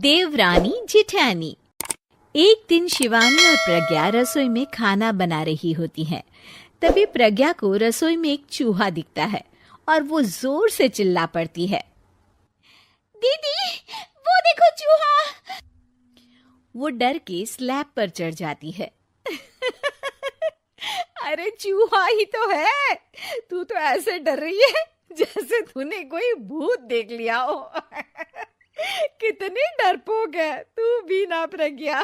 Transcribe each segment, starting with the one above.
देवरानी जेठानी। एक दिन शिवानी और प्रज्ञा रसोई में खाना बना रही होती हैं। तभी प्रज्ञा को रसोई में एक चूहा दिखता है और वो जोर से चिल्ला पड़ती है, दीदी वो देखो चूहा। वो डर के स्लैब पर चढ़ जाती है। अरे चूहा ही तो है, तू तो ऐसे डर रही है जैसे तूने कोई भूत देख लिया हो। कितनी डरपोक है तू भी ना प्रज्ञा।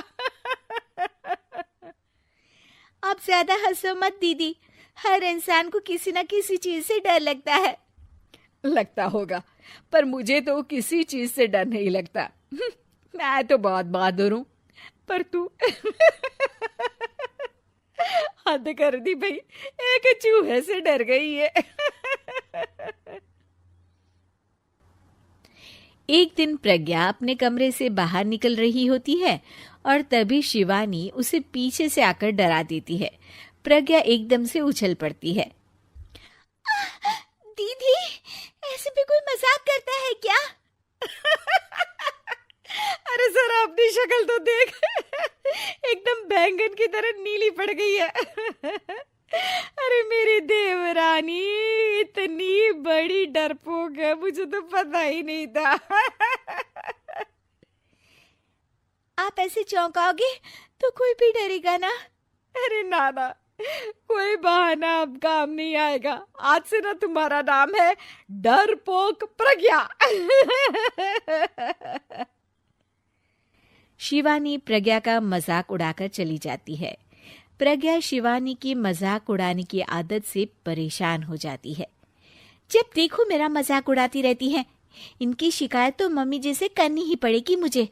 आप ज्यादा हंसो मत दीदी, हर इंसान को किसी ना किसी चीज से डर लगता है। लगता होगा, पर मुझे तो किसी चीज से डर नहीं लगता। मैं तो बहुत बहादुर हूं, पर तू हद कर दी भाई, एक चूहे से डर गई है। एक दिन प्रज्ञा अपने कमरे से बाहर निकल रही होती है और तभी शिवानी उसे पीछे से आकर डरा देती है। प्रज्ञा एकदम से उछल पड़ती है। दीदी ऐसे भी कोई मजाक करता है क्या? अरे जरा अपनी शक्ल तो देख, एकदम बैंगन की तरह नीली पड़ गई है। अरे मेरी देवरानी इतनी बड़ी डरपोक है, मुझे तो पता ही नहीं था। आप ऐसे चौंकाओगे तो कोई भी डरेगा ना। अरे नाना, कोई बहाना अब काम नहीं आएगा। आज से ना तुम्हारा नाम है डरपोक प्रज्ञा। शिवानी प्रज्ञा का मजाक उड़ाकर चली जाती है। प्रज्ञा शिवानी की मजाक उड़ाने की आदत से परेशान हो जाती है। जब देखो मेरा मजाक उड़ाती रहती है, इनकी शिकायत तो मम्मी जी से करनी ही पड़ेगी मुझे।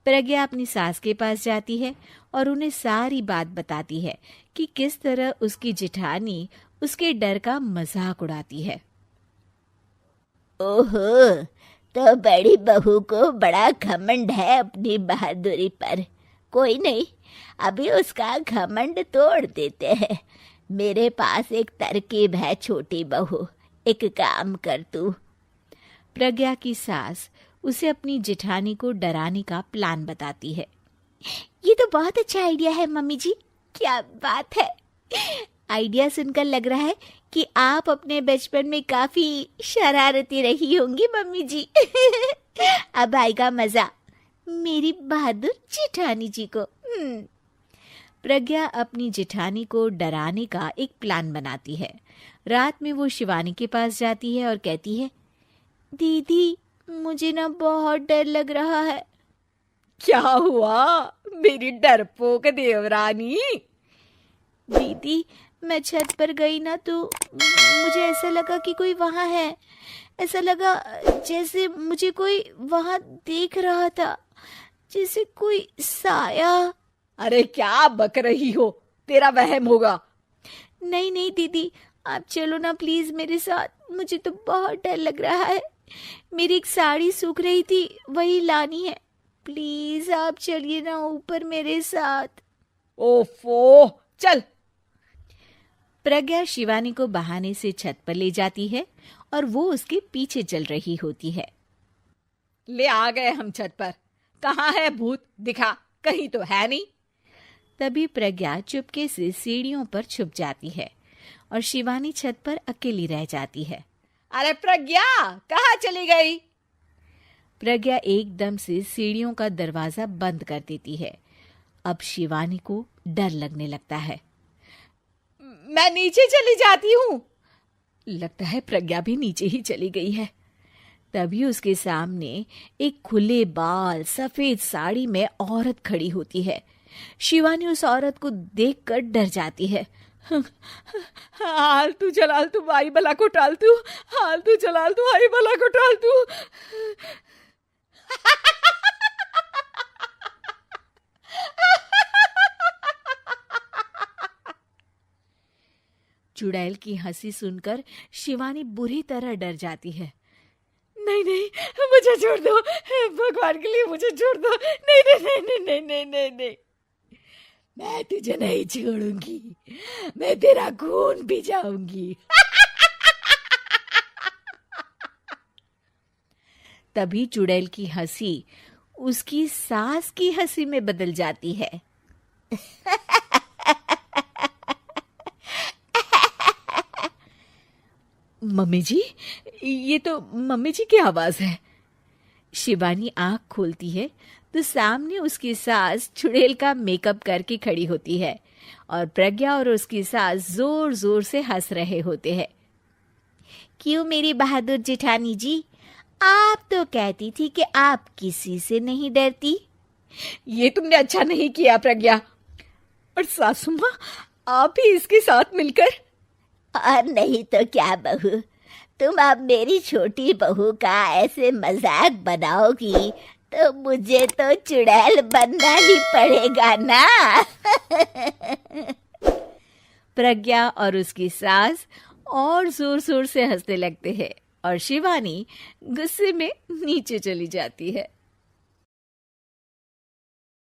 प्रज्ञा अपनी सास के पास जाती है और उन्हें सारी बात बताती है कि किस तरह उसकी जेठानी उसके डर का मजाक उड़ाती है। ओहो, तो बड़ी बहू को बड़ा घमंड है अपनी बहादुरी पर। कोई नहीं, अभी उसका घमंड तोड़ देते हैं। मेरे पास एक तरकीब है छोटी बहू, एक काम कर तू। प्रज्ञा की सास उसे अपनी जेठानी को डराने का प्लान बताती है। ये तो बहुत अच्छा आइडिया है मम्मी जी। क्या बात है, आइडिया सुनकर लग रहा है कि आप अपने बचपन में काफी शरारती रही होंगी मम्मी जी। अब आएगा मजा मेरी बहादुर जेठानी जी को। प्रज्ञा अपनी जेठानी को डराने का एक प्लान बनाती है। रात में वो शिवानी के पास जाती है और कहती है, दीदी मुझे ना बहुत डर लग रहा है। क्या हुआ मेरी डरपोक देवरानी? दीदी मैं छत पर गई ना तो मुझे ऐसा लगा कि कोई वहां है। ऐसा लगा जैसे मुझे कोई वहां देख रहा था, जैसे कोई साया। अरे क्या बक रही हो, तेरा वहम होगा। नहीं नहीं दीदी, आप चलो ना प्लीज मेरे साथ, मुझे तो बहुत डर लग रहा है। मेरी एक साड़ी सूख रही थी, वही लानी है। प्लीज आप चलिए ना ऊपर मेरे साथ। ओफो चल। प्रज्ञा शिवानी को बहाने से छत पर ले जाती है और वो उसके पीछे चल रही होती है। ले आ गए हम छत पर, कहाँ है भूत, दिखा, कहीं तो है नहीं। तभी प्रज्ञा चुपके से सीढ़ियों पर छुप जाती है और शिवानी छत पर अकेली रह जाती है। अरे प्रज्ञा कहाँ चली गई? प्रज्ञा एकदम से सीढ़ियों का दरवाजा बंद कर देती है। अब शिवानी को डर लगने लगता है। मैं नीचे चली जाती हूँ। लगता है प्रज्ञा भी नीचे ही चली गई है। तभी उसके सामने एक खुले बाल सफेद साड़ी में औरत खड़ी होती है। शिवानी उस औरत को देखकर डर जाती है। हाल तू चलाल तू आई बला को टाल तू, हाल तू चलाल तू आई बला को टाल तू। चुड़ैल की हंसी सुनकर शिवानी बुरी तरह डर जाती है। नहीं नहीं मुझे छोड़ दो, भगवान के लिए मुझे छोड़ दो। नहीं नहीं नहीं नहीं नहीं नहीं नहीं, नहीं। मैं तुझे नहीं छोड़ूंगी, मैं तेरा खून पी जाऊंगी। तभी चुड़ैल की हंसी उसकी सास की हंसी में बदल जाती है। मम्मी जी, ये तो मम्मी जी की आवाज है। शिवानी आंख खोलती है तो सामने उसकी सास चुड़ैल का मेकअप करके खड़ी होती है और प्रज्ञा और उसकी सास जोर जोर से हंस रहे होते हैं। क्यों मेरी बहादुर जेठानी जी, आप तो कहती थी कि आप किसी से नहीं डरती। ये तुमने अच्छा नहीं किया प्रज्ञा। और सासू माँ, आप ही इसके साथ मिलकर। और नहीं तो क्या बहू, तुम अब मेरी छोटी बहू का ऐसे मजाक बनाओगी तो मुझे तो चुड़ैल बनना ही पड़ेगा ना। प्रज्ञा और उसकी सास और जोर जोर से हंसने लगते हैं और शिवानी गुस्से में नीचे चली जाती है।